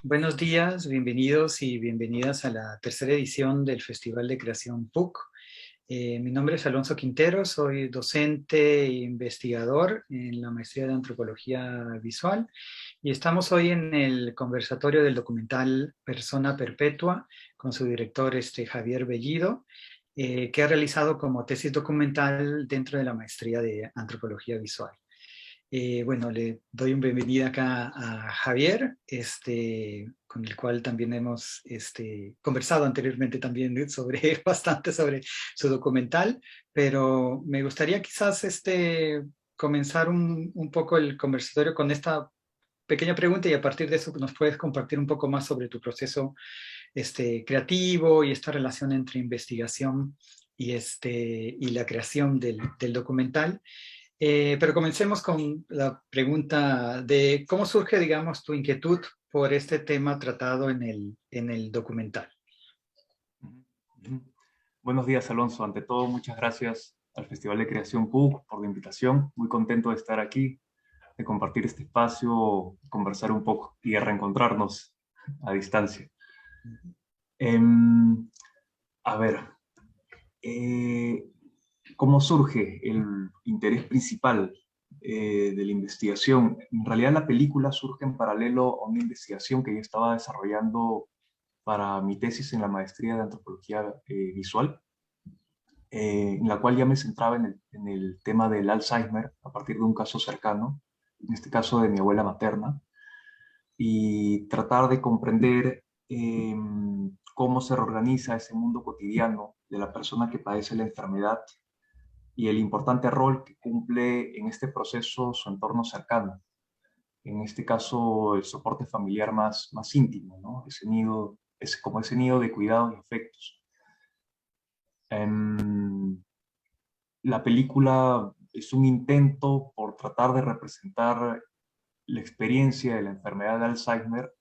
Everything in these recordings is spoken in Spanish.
Buenos días, bienvenidos y bienvenidas a la tercera edición del Festival de Creación PUC. Mi nombre es Alonso Quintero, soy docente e investigador en la maestría de Antropología Visual y estamos hoy en el conversatorio del documental Persona Perpetua con su director Javier Bellido, que ha realizado como tesis documental dentro de la maestría de Antropología Visual. Bueno, le doy una bienvenida acá a Javier, con el cual también hemos conversado anteriormente también sobre bastante sobre su documental, pero me gustaría quizás comenzar un poco el conversatorio con esta pequeña pregunta y a partir de eso nos puedes compartir un poco más sobre tu proceso creativo y esta relación entre investigación y la creación del documental. Pero comencemos con la pregunta de cómo surge, digamos, tu inquietud por este tema tratado en el documental. Ujú. Buenos días, Alonso. Ante todo, muchas gracias al Festival de Creación PUC por la invitación. Muy contento de estar aquí, de compartir este espacio, conversar un poco y de reencontrarnos a distancia. Em, a ver, eh, ¿cómo surge el interés principal de la investigación? En realidad, la película surge en paralelo a una investigación que yo estaba desarrollando para mi tesis en la maestría de Antropología Visual, en la cual ya me centraba en el tema del Alzheimer a partir de un caso cercano, en este caso de mi abuela materna, y tratar de comprender cómo se reorganiza ese mundo cotidiano de la persona que padece la enfermedad y el importante rol que cumple en este proceso su entorno cercano. En este caso, el soporte familiar más íntimo, ¿no? Como ese nido de cuidados y afectos. Em, la película es un intento por tratar de representar la experiencia de la enfermedad de Alzheimer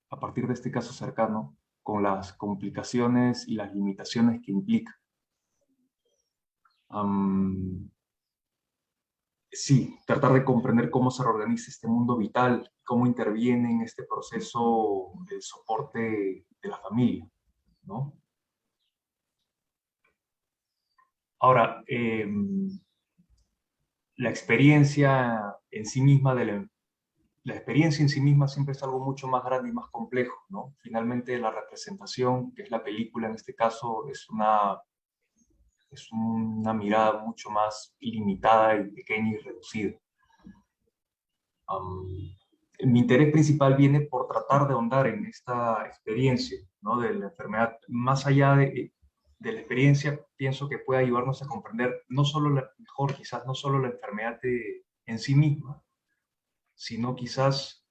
a partir de este caso cercano, con las complicaciones y las limitaciones que implica. Sí, tratar de comprender cómo se reorganiza este mundo vital, cómo interviene en este proceso del soporte de la familia, ¿no? Ahora, la experiencia en sí misma la experiencia en sí misma siempre es algo mucho más grande y más complejo, ¿no? Finalmente la representación, que es la película en este caso, es una mirada mucho más limitada y pequeña y reducida. Mi interés principal viene por tratar de ahondar en esta experiencia, ¿no? De la enfermedad. Más allá de la experiencia, pienso que puede ayudarnos a comprender no solo mejor, quizás no solo la enfermedad en sí misma, sino quizás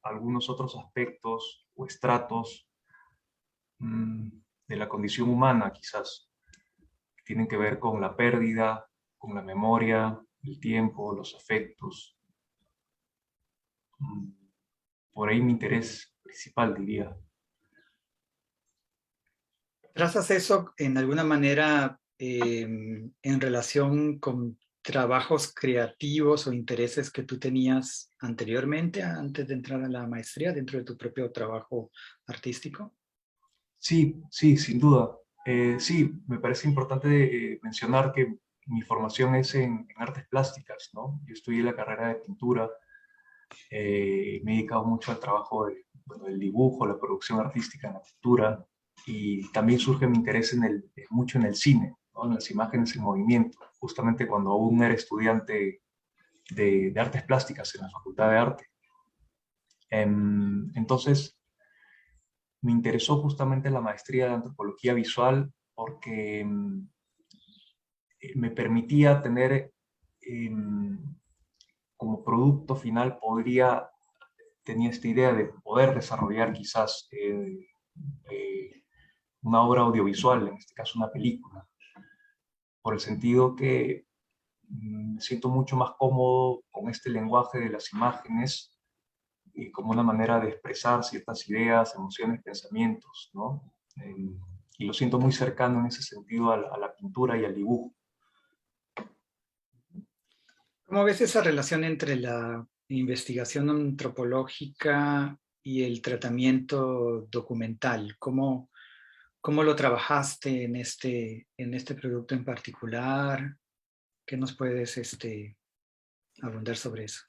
algunos otros aspectos o estratos mm, de la condición humana, quizás, que tienen que ver con la pérdida, con la memoria, el tiempo, los afectos. Mm, Por ahí mi interés principal, diría. ¿Trazas eso en alguna manera en relación con trabajos creativos o intereses que tú tenías anteriormente, antes de entrar a la maestría, dentro de tu propio trabajo artístico? Sí, sí, sin duda. Sí, me parece importante mencionar que mi formación es en artes plásticas, ¿no? Yo estudié la carrera de pintura, me he dedicado mucho al trabajo bueno, del dibujo, la producción artística en la pintura, y también surge mi interés mucho en el cine, ¿no? En las imágenes en movimiento, justamente cuando aún era estudiante de artes plásticas en la Facultad de Arte. Entonces, me interesó justamente la maestría de antropología visual porque me permitía tener como producto final, tenía esta idea de poder desarrollar quizás una obra audiovisual, en este caso una película, por el sentido que me siento mucho más cómodo con este lenguaje de las imágenes y como una manera de expresar ciertas ideas, emociones, pensamientos, ¿no? Y lo siento muy cercano en ese sentido a la pintura y al dibujo. ¿Cómo ves esa relación entre la investigación antropológica y el tratamiento documental. ¿Cómo lo trabajaste en este producto en particular? ¿Qué nos puedes abundar sobre eso?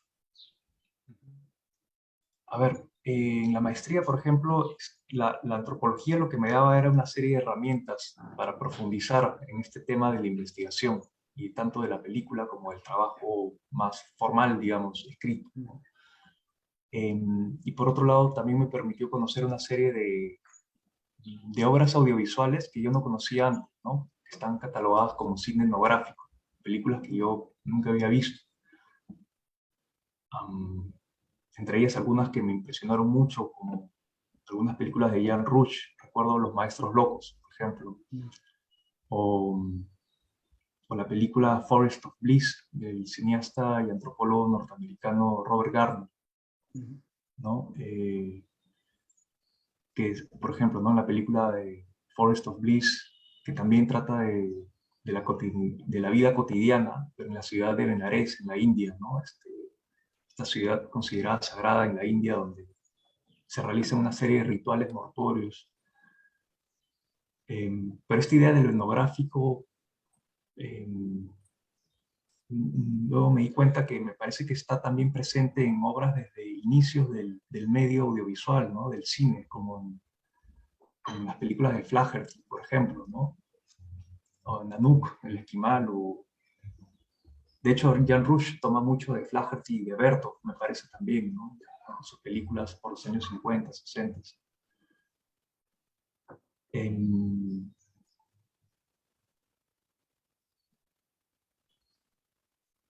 A ver, en la maestría, por ejemplo, la antropología lo que me daba era una serie de herramientas para profundizar en este tema de la investigación, y tanto de la película como del trabajo más formal, digamos, escrito, ¿no? Y por otro lado, también me permitió conocer una serie de obras audiovisuales que yo no conocía antes, ¿no? Que están catalogadas como cine etnográfico, películas que yo nunca había visto. Am, Entre ellas algunas que me impresionaron mucho, como algunas películas de Jean Rouch, recuerdo Los Maestros Locos, por ejemplo, o, o la película Forest of Bliss del cineasta y antropólogo norteamericano Robert Gardner, ¿no? Que es, por ejemplo, ¿no? La película de Forest of Bliss, que también trata de la vida cotidiana, pero en la ciudad de Benares, en la India, ¿no? Esta ciudad considerada sagrada en la India, donde se realizan una serie de rituales mortuorios. Pero esta idea de lo etnográfico, eh, luego me di cuenta que me parece que está también presente en obras desde inicios del medio audiovisual, ¿no? Del cine, como en las películas de Flaherty, por ejemplo, ¿no? O en Nanook, El Esquimal, o... De hecho, Jan Rush toma mucho de Flaherty y de Bertov, me parece también, ¿no? Sus películas por los años 50, 60. Em,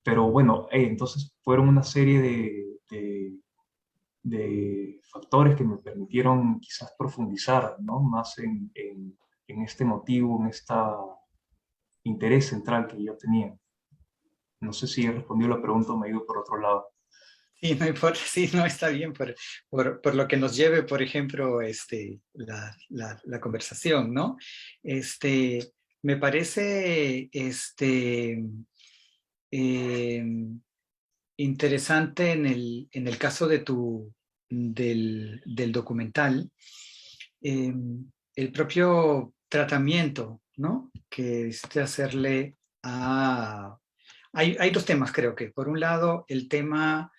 pero bueno, entonces fueron una serie de factores que me permitieron quizás profundizar, ¿no? Más en este motivo, en este interés central que yo tenía. No sé si he respondido la pregunta o me he ido por otro lado. Sí, no importa, sí, no está bien por lo que nos lleve, por ejemplo, la conversación, ¿no? Me parece eh, interesante en el caso del documental, eh, el propio tratamiento, ¿no? Que hacerle a... hay dos temas, creo que. Por un lado, el tema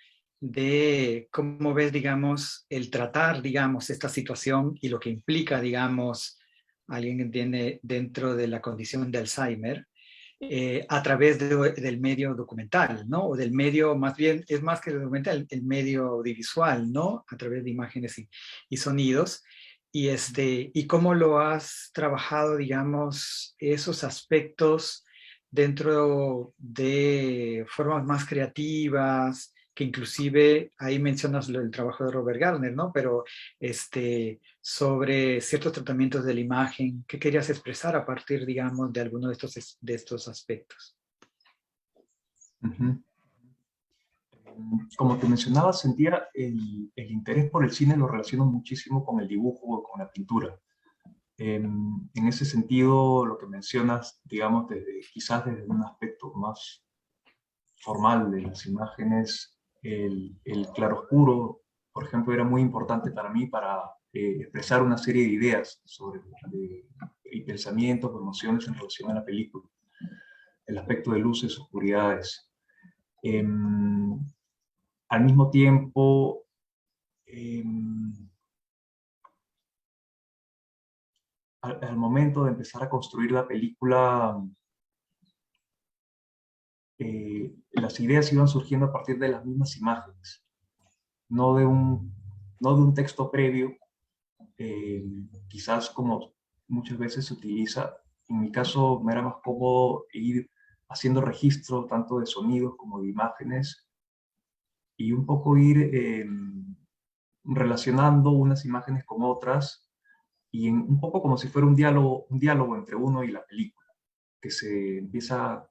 de cómo ves, digamos, el tratar, digamos, esta situación y lo que implica, digamos, alguien que tiene dentro de la condición de Alzheimer, a través del medio documental, ¿no? O del medio, más bien, es más que el documental, el medio audiovisual, ¿no? A través de imágenes y sonidos. Y cómo lo has trabajado, digamos, esos aspectos dentro de formas más creativas, que inclusive ahí mencionas el trabajo de Robert Gardner, ¿no? Pero sobre ciertos tratamientos de la imagen, ¿qué querías expresar a partir, digamos, de alguno de estos aspectos? Ujú. Como te mencionaba, sentía el interés por el cine lo relaciono muchísimo con el dibujo, con la pintura. En ese sentido, lo que mencionas, digamos, quizás desde un aspecto más formal de las imágenes, el claroscuro, por ejemplo, era muy importante para mí para expresar una serie de ideas y pensamientos o emociones en relación a la película. El aspecto de luces, oscuridades. Em, Al mismo tiempo, al momento de empezar a construir la película, las ideas iban surgiendo a partir de las mismas imágenes, no de no de un texto previo, quizás como muchas veces se utiliza. En mi caso me era más cómodo ir haciendo registro tanto de sonidos como de imágenes y un poco ir relacionando unas imágenes con otras y un poco como si fuera un diálogo entre uno y la película, que empieza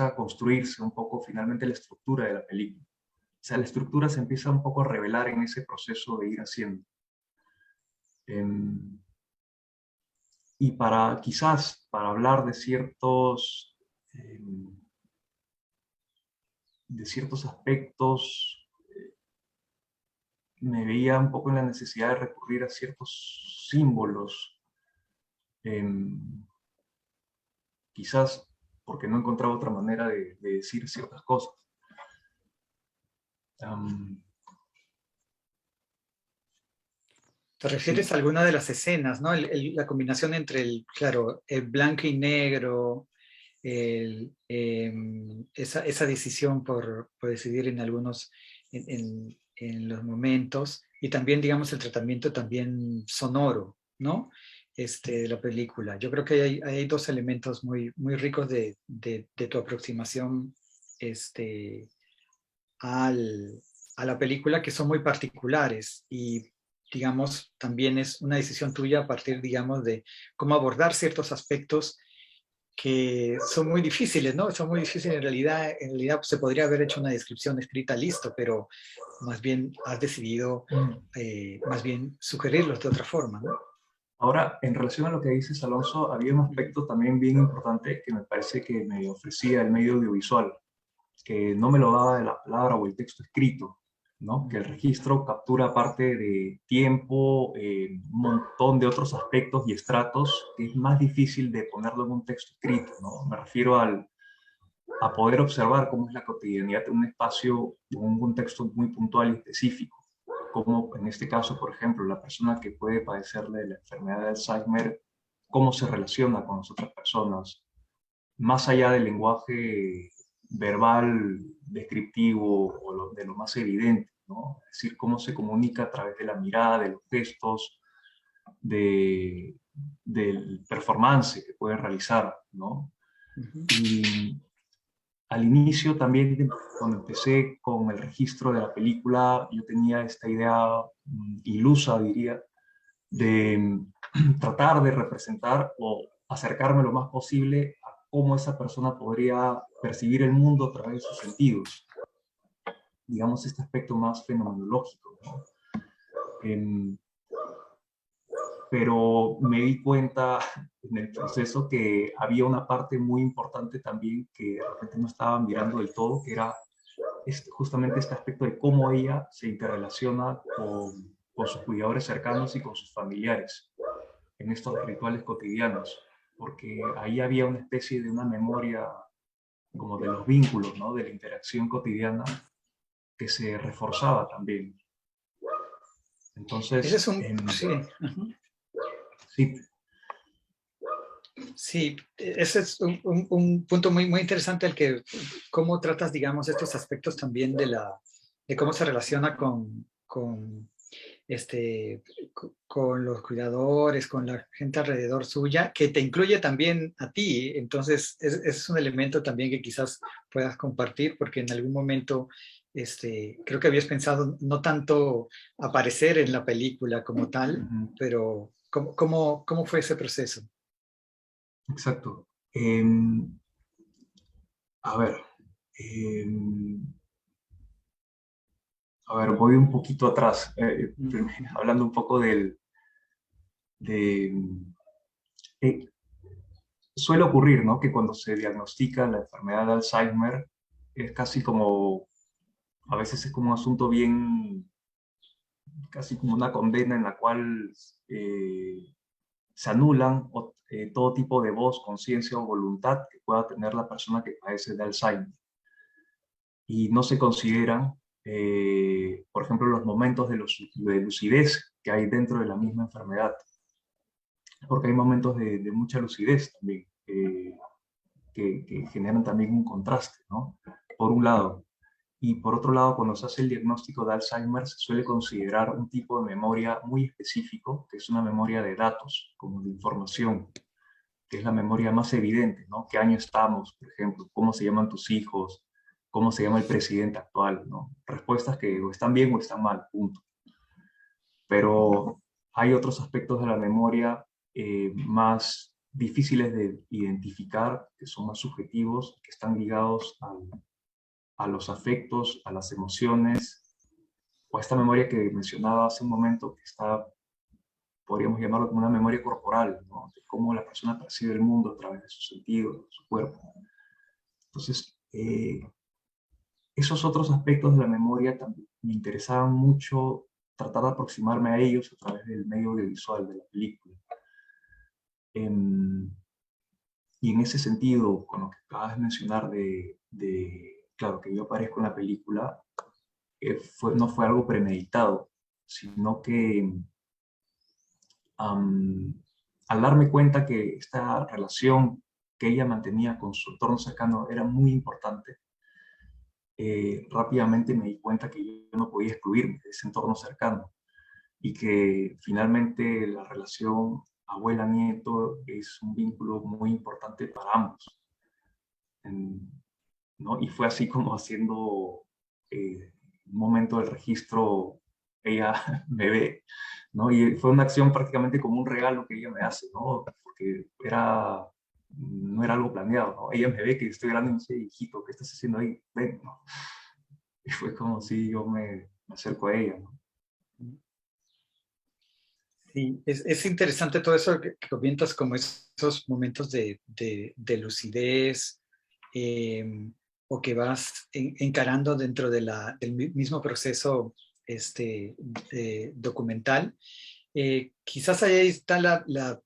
a construirse un poco finalmente la estructura de la película. O sea, la estructura se empieza un poco a revelar en ese proceso de ir haciendo. Em, y quizás para hablar de ciertos aspectos, me veía un poco en la necesidad de recurrir a ciertos símbolos, quizás porque no encontraba otra manera de decir ciertas cosas. Am, ¿Te refieres sí, a alguna de las escenas, ¿no? La combinación entre claro, el blanco y negro, esa decisión por decidir en algunos, en los momentos, y también, digamos, el tratamiento también sonoro, ¿no? De la película. Yo creo que hay dos elementos muy, muy ricos de tu aproximación al, a la película que son muy particulares y digamos también es una decisión tuya a partir digamos de cómo abordar ciertos aspectos que son muy difíciles, ¿no? Son muy difíciles en realidad pues, se podría haber hecho una descripción escrita listo, pero más bien has decidido más bien sugerirlos de otra forma, ¿no? ahora, en relación a lo que dices, Alonso, había un aspecto también bien importante que me parece que me ofrecía el medio audiovisual, que no me lo daba la palabra o el texto escrito, ¿no? Que el registro captura parte de tiempo, un montón de otros aspectos y estratos que es más difícil de ponerlo en un texto escrito, ¿no? Me refiero a poder observar cómo es la cotidianidad de un espacio, en un contexto muy puntual y específico. Como en este caso, por ejemplo, la persona que puede padecer de la enfermedad de Alzheimer, cómo se relaciona con las otras personas, más allá del lenguaje verbal, descriptivo o de lo más evidente, ¿no? Es decir, cómo se comunica a través de la mirada, de los gestos, de, del performance que puede realizar, ¿no? Ujú. Y al inicio también, cuando empecé con el registro de la película, yo tenía esta idea ilusa, diría, de tratar de representar o acercarme lo más posible a cómo esa persona podría percibir el mundo a través de sus sentidos, digamos, este aspecto más fenomenológico, ¿no? Em, pero me di cuenta en el proceso que había una parte muy importante también que de repente no estaba mirando del todo, que era justamente este aspecto de cómo ella se interrelaciona con sus cuidadores cercanos y con sus familiares en estos rituales cotidianos, porque ahí había una especie de una memoria como de los vínculos, ¿no? De la interacción cotidiana que se reforzaba también. Ese Entonces, es un, sí, ujú. sí, Sí, ese es un punto muy, muy interesante el que cómo tratas, digamos, estos aspectos también de cómo se relaciona este, con los cuidadores, con la gente alrededor suya, que te incluye también a ti. Entonces, es un elemento también que quizás puedas compartir, porque en algún momento creo que habías pensado no tanto aparecer en la película como tal, pero ¿cómo fue ese proceso? exacto. A ver, em, a ver, voy un poquito atrás, hablando un poco de, eh, suele ocurrir, ¿no? Que cuando se diagnostica la enfermedad de Alzheimer es casi como, a veces es como un asunto bien, casi como una condena en la cual se anulan todo tipo de voz, conciencia o voluntad que pueda tener la persona que padece de Alzheimer. Y no se consideran, por ejemplo, los momentos de lucidez que hay dentro de la misma enfermedad, porque hay momentos de mucha lucidez también, que generan también un contraste, ¿no? Por un lado. Y por otro lado, cuando se hace el diagnóstico de Alzheimer, se suele considerar un tipo de memoria muy específico, que es una memoria de datos, como de información, que es la memoria más evidente, ¿no? ¿Qué año estamos, por ejemplo? ¿Cómo se llaman tus hijos? ¿Cómo se llama el presidente actual? ¿No? Respuestas que o están bien o están mal, punto. Pero hay otros aspectos de la memoria más difíciles de identificar, que son más subjetivos, que están ligados a los afectos, a las emociones, o a esta memoria que mencionaba hace un momento, que está, podríamos llamarlo como una memoria corporal, ¿no? De cómo la persona percibe el mundo a través de sus sentidos, de su cuerpo. Entonces, esos otros aspectos de la memoria también me interesaban mucho tratar de aproximarme a ellos a través del medio audiovisual de la película. Y en ese sentido, con lo que acabas de mencionar claro, que yo aparezco en la película, no fue algo premeditado, sino que al darme cuenta que esta relación que ella mantenía con su entorno cercano era muy importante, rápidamente me di cuenta que yo no podía excluirme de ese entorno cercano y que finalmente la relación abuela-nieto es un vínculo muy importante para ambos. ¿No? Y fue así como haciendo un momento del registro, ella me ve, ¿no? Y fue una acción prácticamente como un regalo que ella me hace, ¿no? Porque no era algo planeado, ¿no? Ella me ve que estoy grande y me dice, hijito, ¿qué estás haciendo ahí? Ven, ¿no? Y fue como si yo me acerco a ella, ¿no? Sí, es interesante todo eso que comentas, como esos momentos de lucidez, o que vas encarando dentro del mismo proceso documental. Quizás ahí está la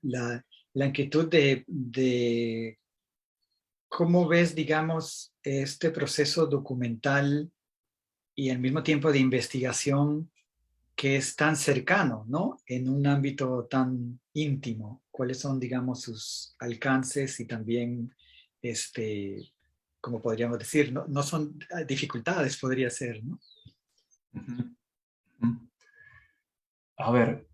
inquietud de cómo ves, digamos, este proceso documental y al mismo tiempo de investigación que es tan cercano, ¿no? En un ámbito tan íntimo. ¿Cuáles son, digamos, sus alcances y también, como podríamos decir, no son dificultades, podría ser, ¿no? Uh-huh. Uh-huh. A ver,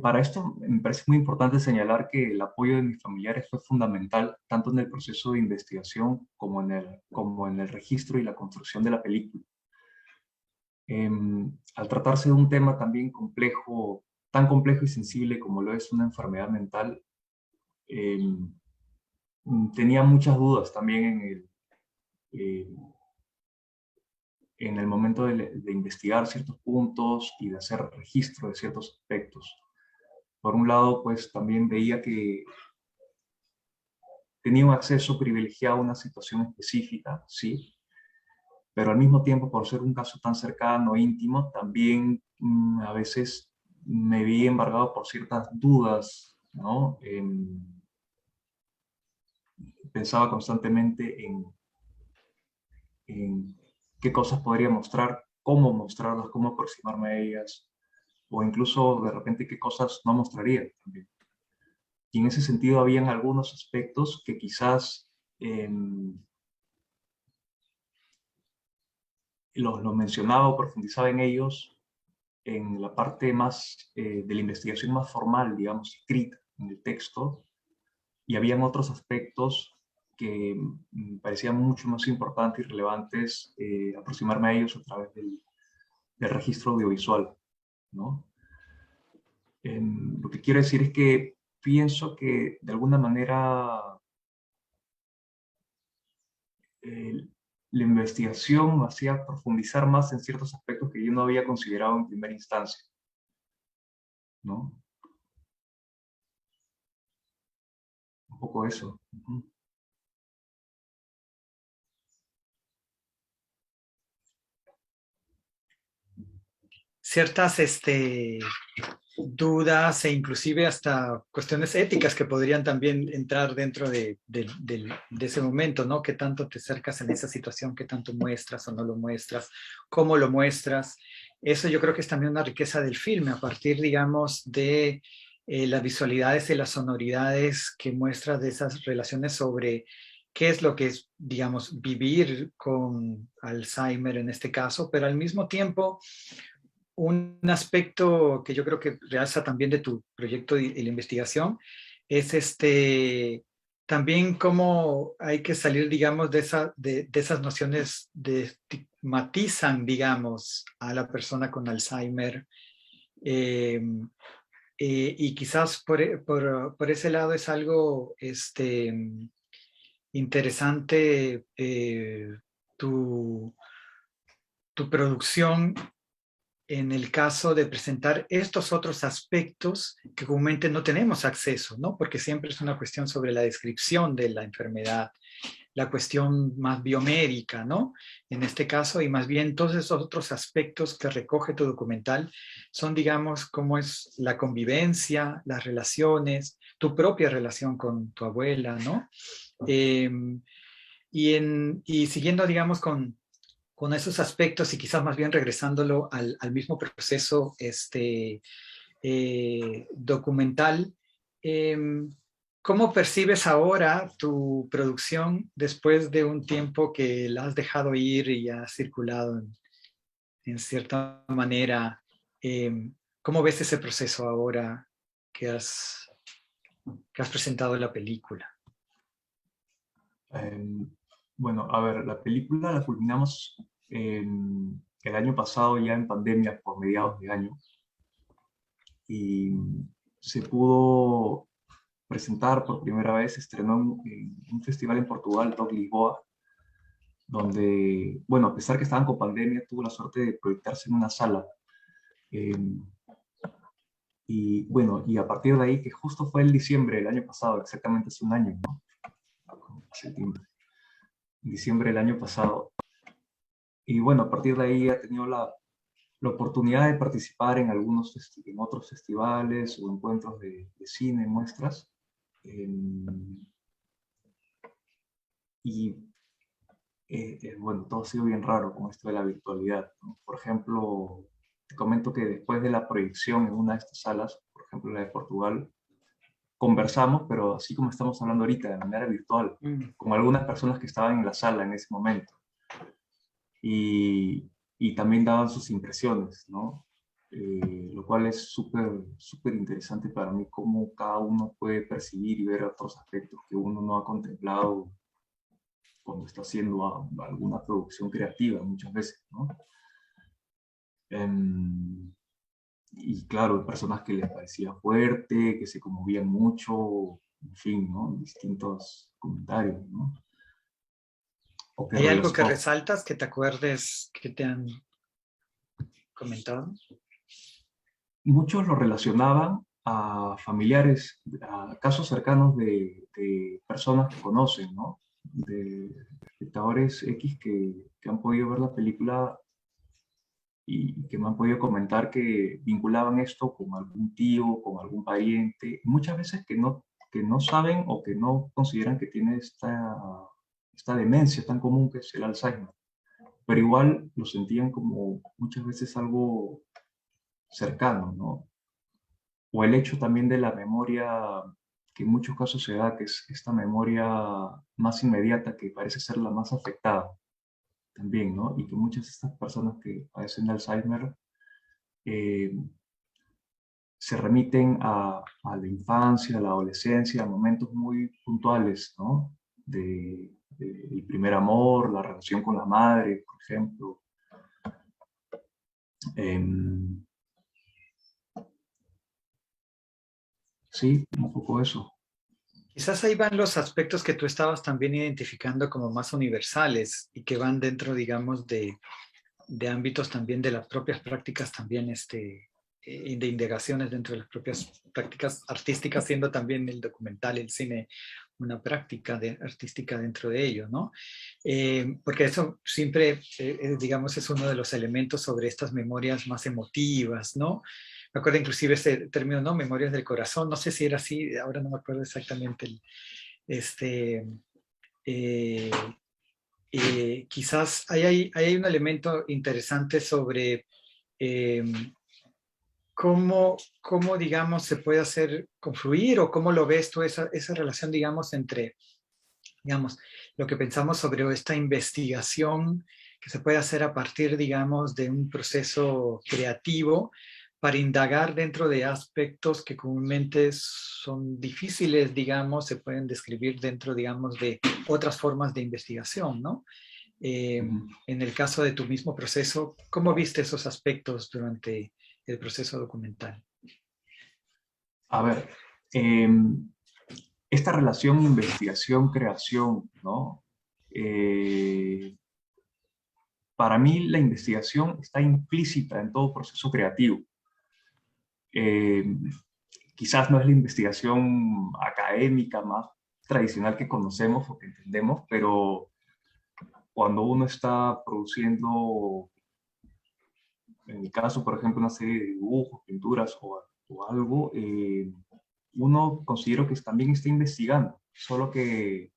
para esto me parece muy importante señalar que el apoyo de mis familiares fue fundamental tanto en el proceso de investigación como en el registro y la construcción de la película. Al tratarse de un tema también complejo, tan complejo y sensible como lo es una enfermedad mental, tenía muchas dudas también en el momento de investigar ciertos puntos y de hacer registro de ciertos aspectos. Por un lado, pues también veía que tenía un acceso privilegiado a una situación específica, sí, pero al mismo tiempo, por ser un caso tan cercano, íntimo, también a veces me vi embargado por ciertas dudas, ¿no? Pensaba constantemente en qué cosas podría mostrar, cómo mostrarlas, cómo aproximarme a ellas, o incluso de repente qué cosas no mostraría también. Y en ese sentido habían algunos aspectos que quizás los mencionaba o profundizaba en ellos en la parte más de la investigación más formal, digamos, escrita en el texto, y habían otros aspectos que parecían mucho más importantes y relevantes aproximarme a ellos a través del registro audiovisual, ¿no? Lo que quiero decir es que pienso que de alguna manera la investigación me hacía profundizar más en ciertos aspectos que yo no había considerado en primera instancia, ¿no? Un poco eso. Uh-huh. Ciertas dudas e inclusive hasta cuestiones éticas que podrían también entrar dentro de ese momento, ¿no? ¿Qué tanto te acercas en esa situación? ¿Qué tanto muestras o no lo muestras? ¿Cómo lo muestras? Eso yo creo que es también una riqueza del filme, a partir, digamos, de las visualidades y las sonoridades que muestras de esas relaciones sobre qué es lo que es, digamos, vivir con Alzheimer en este caso, pero al mismo tiempo un aspecto que yo creo que realza también de tu proyecto y la investigación es también cómo hay que salir, digamos, de esas nociones de estigmatizan, digamos, a la persona con Alzheimer. Eh, y quizás por ese lado es algo interesante, tu, tu producción en el caso de presentar estos otros aspectos que comúnmente no tenemos acceso, ¿no? Porque siempre es una cuestión sobre la descripción de la enfermedad, la cuestión más biomédica, ¿no? En este caso, y más bien todos esos otros aspectos que recoge tu documental son, digamos, cómo es la convivencia, las relaciones, tu propia relación con tu abuela, ¿no? Eh, y siguiendo, digamos, con esos aspectos y quizás más bien regresándolo al mismo proceso documental, eh, ¿cómo percibes ahora tu producción después de un tiempo que la has dejado ir y has circulado en cierta manera? ¿Cómo ves ese proceso ahora que que has presentado la película? Eh, bueno, a ver, la película la culminamos el año pasado ya en pandemia por mediados de año y se pudo presentar por primera vez, estrenó en un festival en Portugal, Doc Lisboa, donde, bueno, a pesar que estaban con pandemia, tuvo la suerte de proyectarse en una sala. Eh, y bueno, y a partir de ahí, que justo fue el diciembre del año pasado, exactamente hace un año, ¿no? Hace tiempo. En diciembre del año pasado. Y bueno, a partir de ahí he tenido la oportunidad de participar en en otros festivales o encuentros de cine, muestras. Y bueno, todo ha sido bien raro con esto de la virtualidad, ¿no? Por ejemplo, te comento que después de la proyección en una de estas salas, por ejemplo la de Portugal, conversamos, pero así como estamos hablando ahorita, de manera virtual, Mm. con algunas personas que estaban en la sala en ese momento. Y también daban sus impresiones, ¿no? Lo cual es súper interesante para mí, cómo cada uno puede percibir y ver otros aspectos que uno no ha contemplado cuando está haciendo alguna producción creativa muchas veces, ¿no? Em, y claro, personas que les parecía fuerte, que se conmovían mucho, en fin, ¿no? Distintos comentarios, ¿no? O que ¿Hay algo que relacionó. resaltas que te acuerdes que te han comentado? Muchos lo relacionaban a familiares, a casos cercanos de personas que conocen, ¿no? De espectadores X que han podido ver la película y que me han podido comentar que vinculaban esto con algún tío, con algún pariente, muchas veces que no saben o que no consideran que tiene esta demencia tan común que es el Alzheimer, pero igual lo sentían como muchas veces algo cercano, ¿no? O el hecho también de la memoria, que en muchos casos se da, que es esta memoria más inmediata, que parece ser la más afectada también, ¿no? Y que muchas de estas personas que padecen de Alzheimer eh, se remiten a la infancia, a la adolescencia, a momentos muy puntuales, ¿no? De el primer amor, la relación con la madre, por ejemplo. Em, sí, un poco eso. Quizás ahí van los aspectos que tú estabas también identificando como más universales y que van dentro, digamos, de ámbitos también de las propias prácticas también de indagaciones dentro de las propias prácticas artísticas, siendo también el documental, el cine, una práctica artística dentro de ello, ¿no? Porque eso siempre, digamos, es uno de los elementos sobre estas memorias más emotivas, ¿no? Me acuerdo inclusive ese término, ¿no? Memorias del corazón, no sé si era así, ahora no me acuerdo exactamente este, eh, quizás ahí hay un elemento interesante sobre eh, cómo, digamos, se puede hacer confluir o cómo lo ves tú esa relación, digamos, entre, digamos, lo que pensamos sobre esta investigación que se puede hacer a partir, digamos, de un proceso creativo para indagar dentro de aspectos que comúnmente son difíciles, digamos, se pueden describir dentro, digamos, de otras formas de investigación, ¿no? En el caso de tu mismo proceso, ¿cómo viste esos aspectos durante el proceso documental? A ver, esta relación investigación-creación, ¿no? Eh, para mí la investigación está implícita en todo proceso creativo. Eh, Quizás no es la investigación académica más tradicional que conocemos o que entendemos, pero cuando uno está produciendo, en mi caso, por ejemplo, una serie de dibujos, pinturas o algo, uno considero que también está investigando, solo que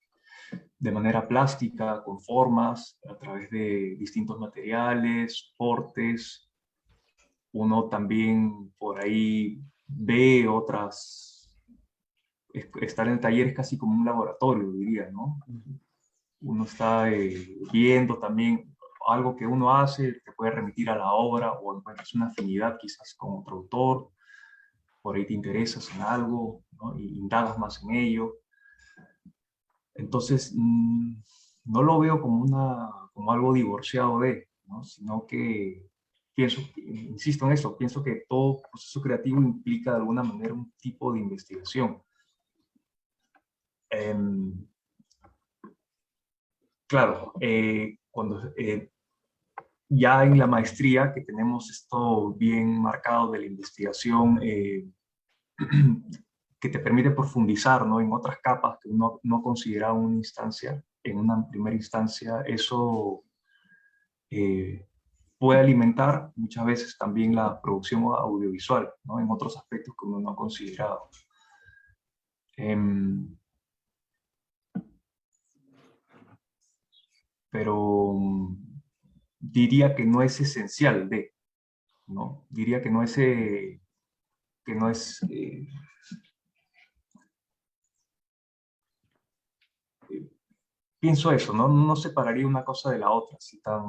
de manera plástica, con formas, a través de distintos materiales, portes. Uno también por ahí ve otras, estar en el taller es casi como un laboratorio, diría, ¿no? Uno está viendo también algo que uno hace, te puede remitir a la obra o encuentras una afinidad quizás con otro autor, por ahí te interesas en algo, ¿no? Y indagas más en ello. Entonces, no lo veo como, como algo divorciado de, ¿no? Sino que pienso, insisto en eso, pienso que todo proceso creativo implica de alguna manera un tipo de investigación. Em, claro, cuando ya en la maestría, que tenemos esto bien marcado de la investigación, que te permite profundizar, ¿no? En otras capas que uno no consideraba una instancia, en una primera instancia, eso puede alimentar muchas veces también la producción audiovisual, ¿no? En otros aspectos que uno no ha considerado. Pero diría que no es esencial de, ¿no? Diría que no es pienso eso, ¿no? No separaría una cosa de la otra así tan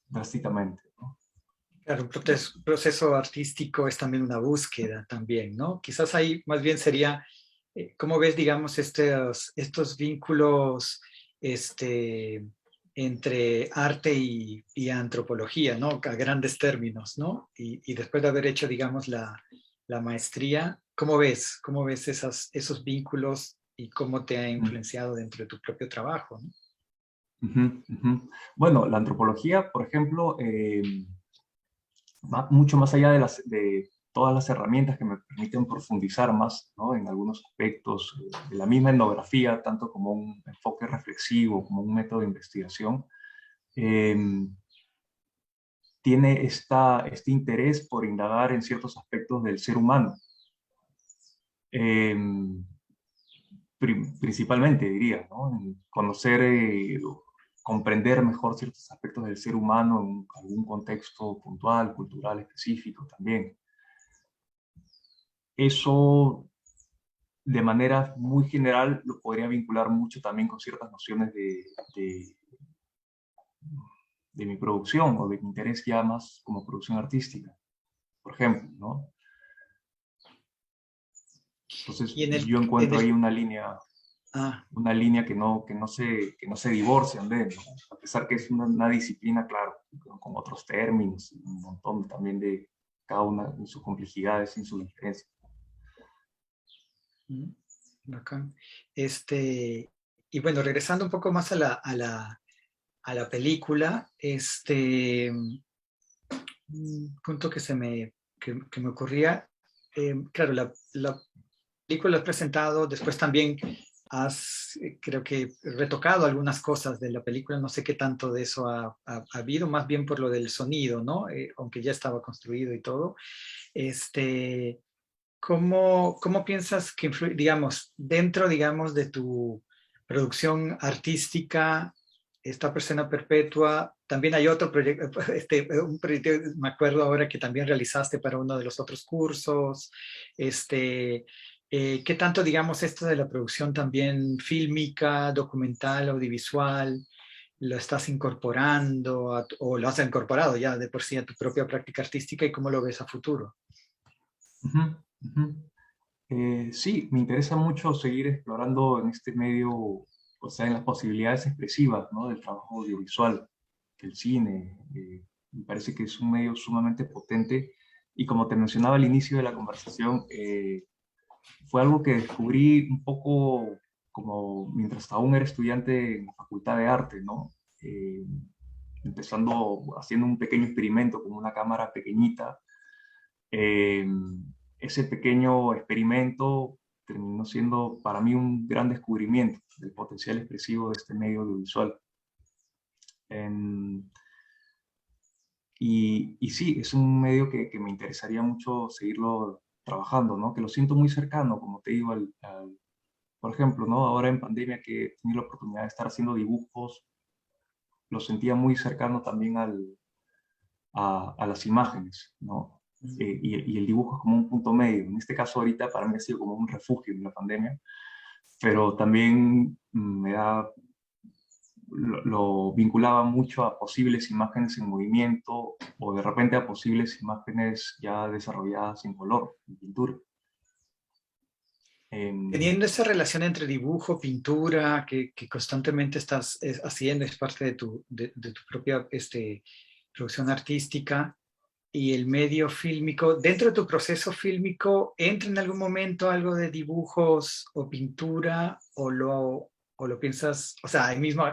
drásticamente, ¿no? Claro, un proceso artístico es también una búsqueda también, ¿no? Quizás ahí más bien sería, ¿cómo ves, digamos, estos vínculos entre arte y antropología, ¿no? A grandes términos, ¿no? Y después de haber hecho, digamos, la maestría, ¿cómo ves? ¿Cómo ves esos vínculos y cómo te ha influenciado dentro de tu propio trabajo, ¿no? Ujú, ujú. Bueno, la antropología, por ejemplo, va mucho más allá de todas las herramientas que me permiten profundizar más, ¿no? En algunos aspectos de la misma etnografía, tanto como un enfoque reflexivo, como un método de investigación, eh, tiene este interés por indagar en ciertos aspectos del ser humano. Eh, Principalmente, diría, ¿no? En conocer, comprender mejor ciertos aspectos del ser humano en algún contexto puntual, cultural, específico también. Eso, de manera muy general, lo podría vincular mucho también con ciertas nociones de, de mi producción o de mi interés ya más como producción artística, por ejemplo, ¿no? Entonces, Y yo encuentro ahí una línea que no se divorcian de, ¿no? A pesar que es una disciplina, claro, con otros términos, un montón también de cada una en sus complejidades, en sus diferencias. Bacán. Y bueno, regresando un poco más a la película, punto que me ocurría, claro, la película has presentado, después también has, creo que, retocado algunas cosas de la película, no sé qué tanto de eso ha habido, más bien por lo del sonido, ¿no? Aunque ya estaba construido y todo. Este, ¿cómo piensas que influye, digamos, dentro, digamos, de tu producción artística, esta persona perpetua? También hay otro proyecto, un proyecto, me acuerdo ahora que también realizaste para uno de los otros cursos. Este, ¿Qué tanto, digamos, esto de la producción también fílmica, documental, audiovisual, lo estás incorporando o lo has incorporado ya de por sí a tu propia práctica artística y cómo lo ves a futuro? Ujú, ujú. Sí, me interesa mucho seguir explorando en este medio, o sea, en las posibilidades expresivas, ¿no? Del trabajo audiovisual, del cine. Me parece que es un medio sumamente potente y como te mencionaba al inicio de la conversación, fue algo que descubrí un poco como mientras aún era estudiante en la Facultad de Arte, ¿no? Eh, Empezando haciendo un pequeño experimento con una cámara pequeñita. Eh, Ese pequeño experimento terminó siendo para mí un gran descubrimiento del potencial expresivo de este medio audiovisual. Em, y sí, es un medio que me interesaría mucho seguirlo trabajando, ¿no? Que lo siento muy cercano, como te digo, por ejemplo, ¿no? Ahora en pandemia que he tenido la oportunidad de estar haciendo dibujos, lo sentía muy cercano también a las imágenes, ¿no? Y el dibujo es como un punto medio. En este caso ahorita para mí ha sido como un refugio en la pandemia, pero también lo vinculaba mucho a posibles imágenes en movimiento o de repente a posibles imágenes ya desarrolladas en color, en pintura. Teniendo esa relación entre dibujo, pintura, que constantemente estás haciendo, es parte de tu propia producción artística, y el medio fílmico, dentro de tu proceso fílmico, ¿entra en algún momento algo de dibujos o pintura o lo piensas, o sea,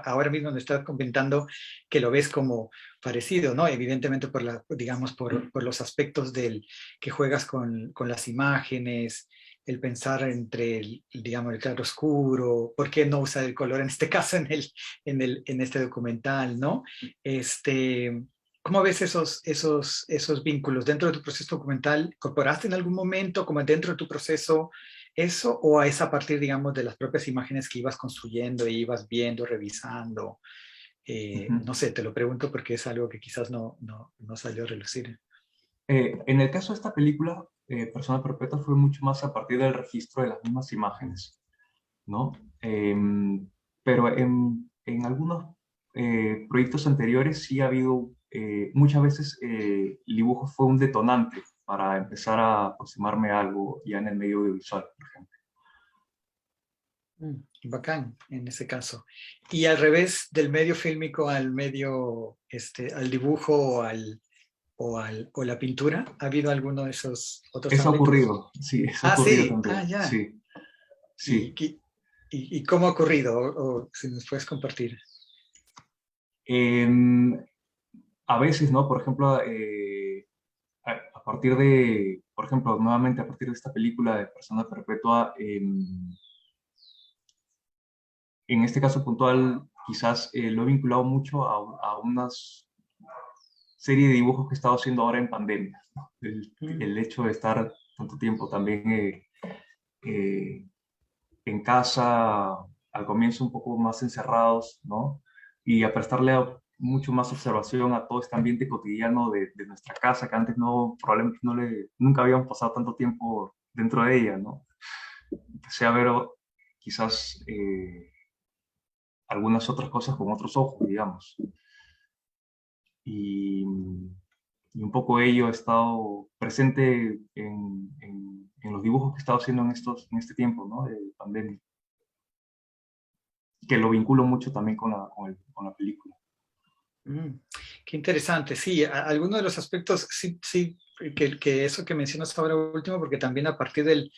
ahora mismo me estás comentando que lo ves como parecido, ¿no? Evidentemente digamos, por los aspectos que juegas con las imágenes, el pensar entre digamos, el claro oscuro, ¿por qué no usar el color en este caso en este documental, ¿no? ¿Cómo ves esos vínculos dentro de tu proceso documental? ¿Incorporaste en algún momento, como dentro de tu proceso, eso o es a partir, digamos, de las propias imágenes que ibas construyendo e ibas viendo, revisando? Ujú. No sé, te lo pregunto porque es algo que quizás no salió a relucir. En el caso de esta película, Persona Perpetua fue mucho más a partir del registro de las mismas imágenes, ¿no? Pero en algunos proyectos anteriores sí ha habido, muchas veces el dibujo fue un detonante para empezar a aproximarme a algo ya en el medio audiovisual, por ejemplo. Bacán, en ese caso. Y al revés del medio fílmico al medio, al dibujo o la pintura, ¿ha habido alguno de esos otros Eso ha ámbitos? ocurrido, sí, eso ha Ah, ocurrido sí, también, ya. sí, ¿Y, sí. y cómo ha ocurrido? O si nos puedes compartir. Em, a veces, ¿no? Por ejemplo, a partir de, por ejemplo, nuevamente a partir de esta película de Persona Perpetua, en este caso puntual, quizás lo he vinculado mucho a una serie de dibujos que he estado haciendo ahora en pandemia, ¿no? Mm, El hecho de estar tanto tiempo también eh, en casa, al comienzo un poco más encerrados, ¿no? Y a prestarle mucho más observación a todo este ambiente cotidiano de nuestra casa, que antes no, probablemente nunca habíamos pasado tanto tiempo dentro de ella, ¿no? Empecé a ver quizás algunas otras cosas con otros ojos, digamos. Y, y un poco ello ha estado presente en los dibujos que he estado haciendo en este tiempo, ¿no? De pandemia, que lo vinculo mucho también con la película. mm. Qué interesante. Sí, algunos de los aspectos, sí, sí, que eso que mencionas ahora último, porque también a partir de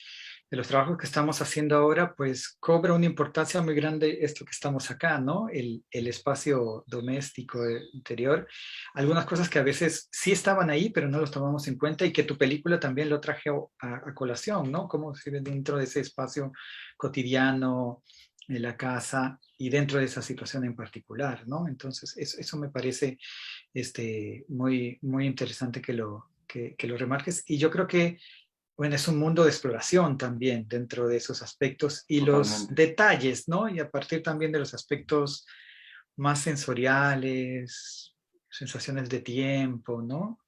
los trabajos que estamos haciendo ahora, pues cobra una importancia muy grande esto que estamos acá, ¿no? El espacio doméstico interior. Algunas cosas que a veces sí estaban ahí, pero no los tomamos en cuenta y que tu película también lo traje a colación, ¿no? Cómo se ve dentro de ese espacio cotidiano, en la casa y dentro de esa situación en particular, ¿no? Entonces, eso me parece muy interesante que lo remarques. Y yo creo que bueno, es un mundo de exploración también dentro de esos aspectos y los Totalmente. detalles, ¿no? Y a partir también de los aspectos más sensoriales, sensaciones de tiempo, ¿no?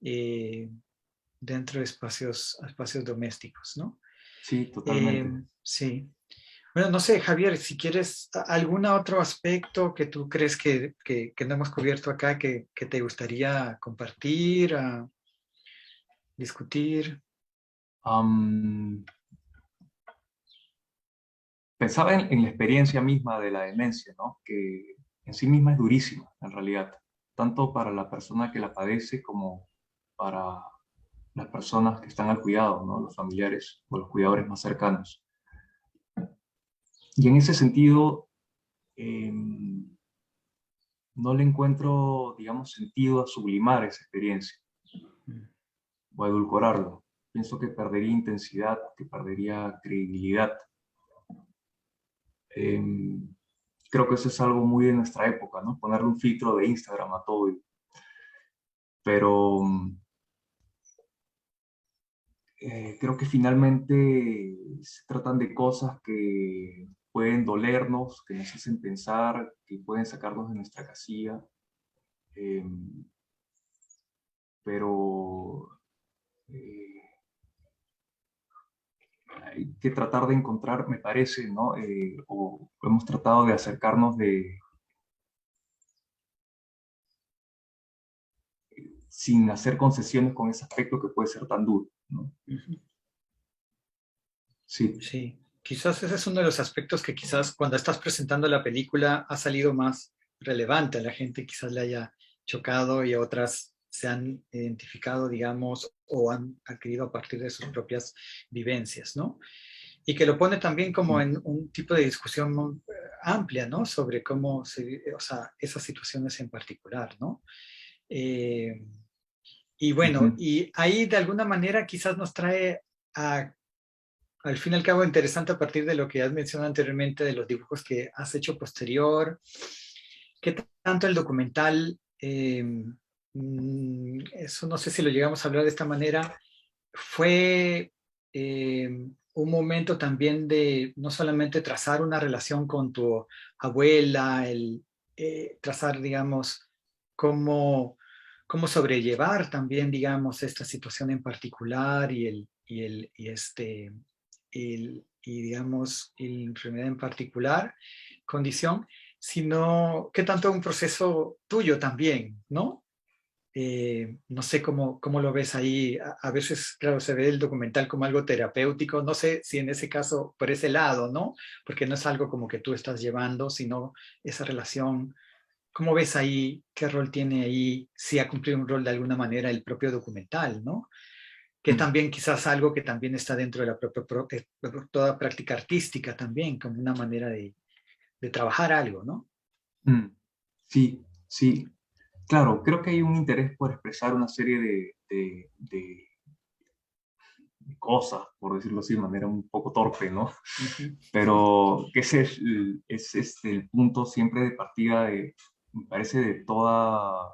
Eh, dentro de espacios domésticos, ¿no? Sí, totalmente. Sí. Bueno, no sé, Javier, si quieres algún otro aspecto que tú crees que no hemos cubierto acá que te gustaría compartir, discutir. Am, pensaba en la experiencia misma de la demencia, ¿no? Que en sí misma es durísima, en realidad, tanto para la persona que la padece como para las personas que están al cuidado, ¿no? Los familiares o los cuidadores más cercanos. Y en ese sentido, no le encuentro, digamos, sentido a sublimar esa experiencia o a edulcorarlo. pienso que perdería intensidad, que perdería credibilidad. Creo que eso es algo muy de nuestra época, ¿no? Ponerle un filtro de Instagram a todo. Pero creo que finalmente se tratan de cosas que pueden dolernos, que nos hacen pensar, que pueden sacarnos de nuestra casilla. Pero eh, hay que tratar de encontrar, me parece, ¿no? O hemos tratado de acercarnos sin hacer concesiones con ese aspecto que puede ser tan duro, ¿no? Ujú. Sí. Sí, quizás ese es uno de los aspectos que quizás cuando estás presentando la película ha salido más relevante a la gente, quizás le haya chocado y a otras se han identificado, digamos, o han adquirido a partir de sus propias vivencias, ¿no? Y que lo pone también como en un tipo de discusión muy, amplia, ¿no? Sobre cómo se, o sea, esas situaciones en particular, ¿no? Eh, y bueno, Ujú. y ahí de alguna manera quizás nos trae a al fin y al cabo, interesante a partir de lo que has mencionado anteriormente, de los dibujos que has hecho posterior, qué tanto el documental, eso no sé si lo llegamos a hablar de esta manera, fue un momento también de no solamente trazar una relación con tu abuela, el trazar, digamos, cómo, cómo sobrellevar también, digamos, esta situación en particular y digamos, y la enfermedad en particular, condición, sino que tanto un proceso tuyo también, ¿no? No sé cómo lo ves ahí. A veces, claro, se ve el documental como algo terapéutico. No sé si en ese caso, por ese lado, ¿no? Porque no es algo como que tú estás llevando, sino esa relación. ¿Cómo ves ahí? ¿Qué rol tiene ahí? Si ha cumplido un rol de alguna manera el propio documental, ¿no? Que Mm. también quizás algo que también está dentro de la propia, toda práctica artística también, como una manera de trabajar algo, ¿no? Mm. Sí, sí. Claro, creo que hay un interés por expresar una serie de cosas, por decirlo así, de manera un poco torpe, ¿no? Ujú. Pero que ese es el punto siempre de partida me parece, de todo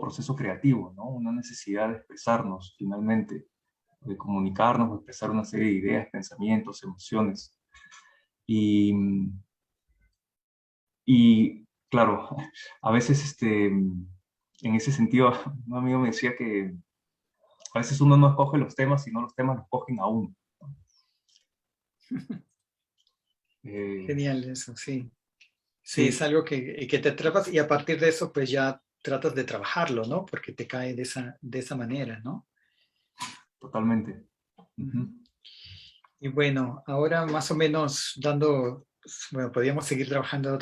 proceso creativo, ¿no? Una necesidad de expresarnos finalmente, de comunicarnos, de expresar una serie de ideas, pensamientos, emociones. Y, y claro, a veces en ese sentido, un amigo me decía que a veces uno no escoge los temas, sino los temas los cogen a uno. Eh, Genial eso, sí. Sí, es sí, algo que te atrapas y a partir de eso pues ya tratas de trabajarlo, ¿no? Porque te cae de esa manera, ¿no? totalmente. Ujú. Ujú. Y bueno, ahora más o menos dando, bueno, podríamos seguir trabajando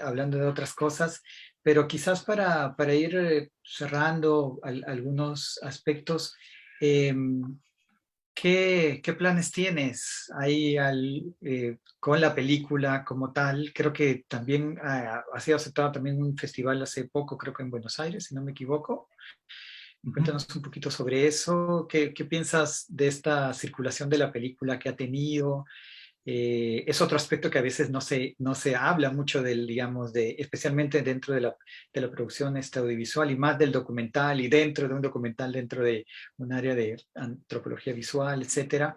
hablando de otras cosas, pero quizás para ir cerrando algunos aspectos, eh, ¿qué planes tienes ahí con la película como tal? Creo que también ha sido aceptado también en un festival hace poco, creo que en Buenos Aires, si no me equivoco. Ujú. Cuéntanos un poquito sobre eso. ¿Qué piensas de esta circulación de la película que ha tenido? Es otro aspecto que a veces no se habla mucho del, digamos, especialmente dentro de la producción audiovisual y más del documental y dentro de un documental, dentro de un área de antropología visual, etcétera.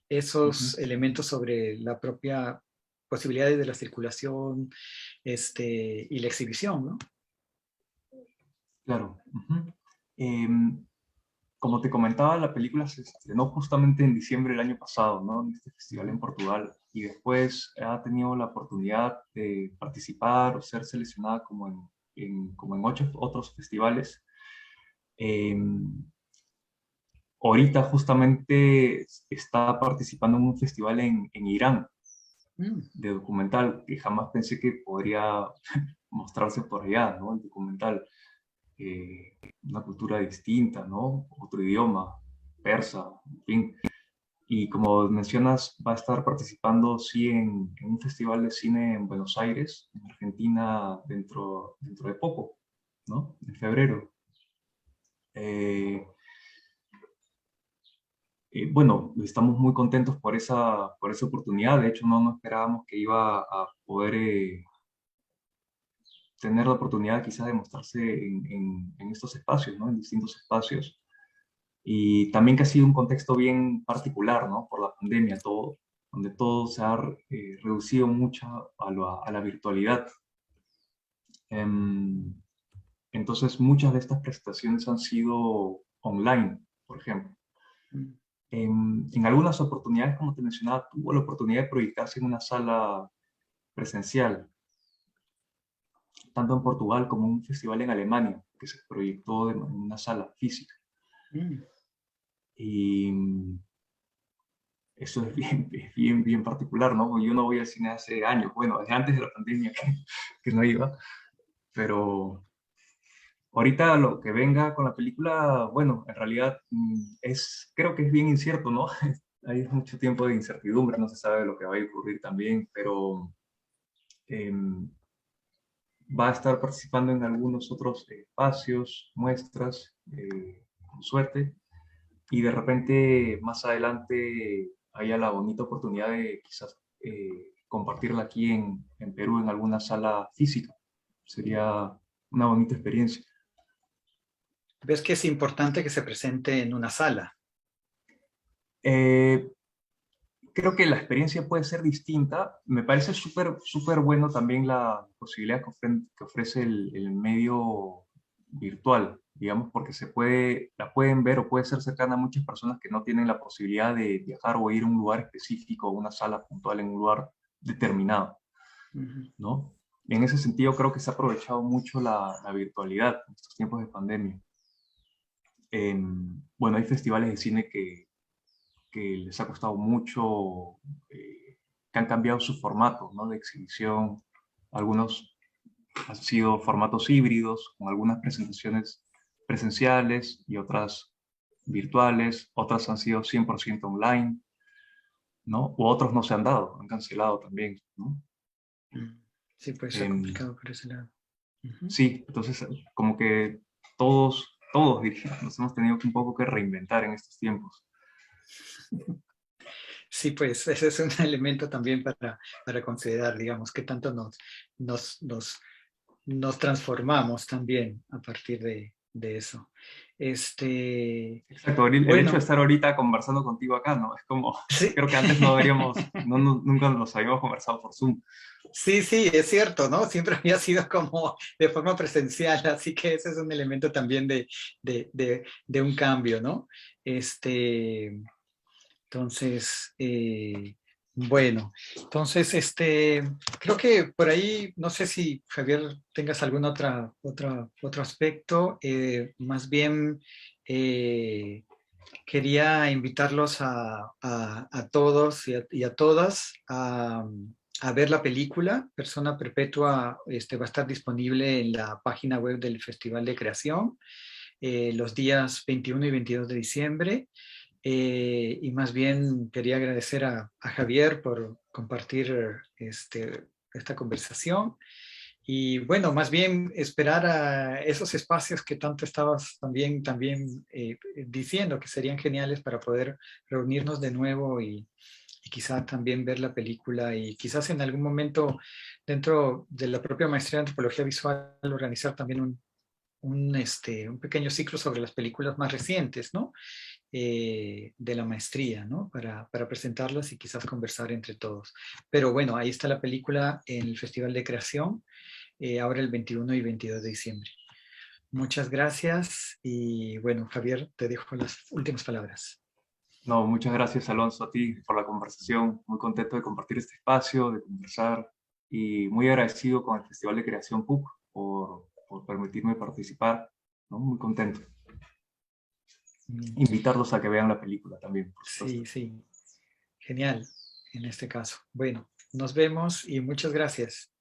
Esos Ujú. elementos sobre la propia posibilidades de la circulación y la exhibición, ¿no? Claro. Ujú. Em, Como te comentaba, la película se estrenó justamente en diciembre del año pasado, ¿no? En este festival en Portugal. Y después ha tenido la oportunidad de participar o ser seleccionada como en 8 otros festivales. Eh, Ahorita justamente está participando en un festival en Irán Mm, de documental, que jamás pensé que podría mostrarse por allá, ¿no? El documental. Una cultura distinta, ¿no? Otro idioma, persa, en fin. Y como mencionas, va a estar participando, sí, en un festival de cine en Buenos Aires, en Argentina, dentro de poco, ¿no? En febrero. Eh, Bueno, estamos muy contentos por esa oportunidad. De hecho, no esperábamos que iba a poder tener la oportunidad quizás de mostrarse en estos espacios, ¿no? En distintos espacios. Y también que ha sido un contexto bien particular, ¿no? Por la pandemia, todo, donde todo se ha reducido mucho a la virtualidad. Em, entonces, muchas de estas presentaciones han sido online, por ejemplo. Mm. En algunas oportunidades, como te mencionaba, tuvo la oportunidad de proyectarse en una sala presencial, tanto en Portugal como en un festival en Alemania, que se proyectó en una sala física. Mm. Y eso es bien particular, ¿no? Porque yo no voy al cine hace años, bueno, desde antes de la pandemia que no iba, pero ahorita lo que venga con la película, bueno, en realidad creo que es bien incierto, ¿no? Hay mucho tiempo de incertidumbre, no se sabe lo que va a ocurrir también, pero em, va a estar participando en algunos otros espacios, muestras, con suerte, y de repente más adelante haya la bonita oportunidad de quizás compartirla aquí en Perú en alguna sala física. Sería una bonita experiencia. ¿Ves que es importante que se presente en una sala? Eh, Creo que la experiencia puede ser distinta. Me parece súper bueno también la posibilidad que ofrece el medio virtual, digamos, porque la pueden ver o puede ser cercana a muchas personas que no tienen la posibilidad de viajar o ir a un lugar específico o una sala puntual en un lugar determinado, Ujú. ¿no? En ese sentido, creo que se ha aprovechado mucho la virtualidad en estos tiempos de pandemia. Bueno, hay festivales de cine que les ha costado mucho, que han cambiado su formato, ¿no? De exhibición. Algunos han sido formatos híbridos, con algunas presentaciones presenciales y otras virtuales, otras han sido 100% online, ¿no? U otros no se han dado, han cancelado también, ¿no? Mm. Sí, puede ser Em, complicado por ese lado. Ujú. sí, entonces como que diría, nos hemos tenido un poco que reinventar en estos tiempos. Sí, pues ese es un elemento también para considerar, digamos, qué tanto nos, nos, nos transformamos también a partir de eso. Exacto, el hecho de Bueno, estar ahorita conversando contigo acá, ¿no? Es como, sí. creo que antes no deberíamos, nunca nos habíamos conversado por Zoom. Sí, sí, es cierto, ¿no? Siempre había sido como de forma presencial, así que ese es un elemento también de un cambio, ¿no? Este, entonces, bueno, entonces, creo que por ahí, no sé si Javier tengas algún otro aspecto, más bien eh, quería invitarlos a todos y a todas a ver la película. Persona Perpetua va a estar disponible en la página web del Festival de Creación los días 21 y 22 de diciembre. Y más bien quería agradecer a Javier por compartir esta conversación. Y bueno, más bien esperar a esos espacios que tanto estabas también diciendo que serían geniales para poder reunirnos de nuevo y quizás también ver la película y quizás en algún momento dentro de la propia maestría de antropología visual organizar también un pequeño ciclo sobre las películas más recientes, ¿no? De la maestría, ¿no? Para presentarlas y quizás conversar entre todos. Pero bueno, ahí está la película en el Festival de Creación, ahora el 21 y 22 de diciembre. Muchas gracias y bueno, Javier, te dejo las últimas palabras. No, muchas gracias, Alonso, a ti por la conversación. Muy contento de compartir este espacio, de conversar y muy agradecido con el Festival de Creación PUC por permitirme participar, ¿no? Muy contento. Mm. Invitarlos a que vean la película también, por supuesto. Sí, sí, genial en este caso. Bueno, nos vemos y muchas gracias.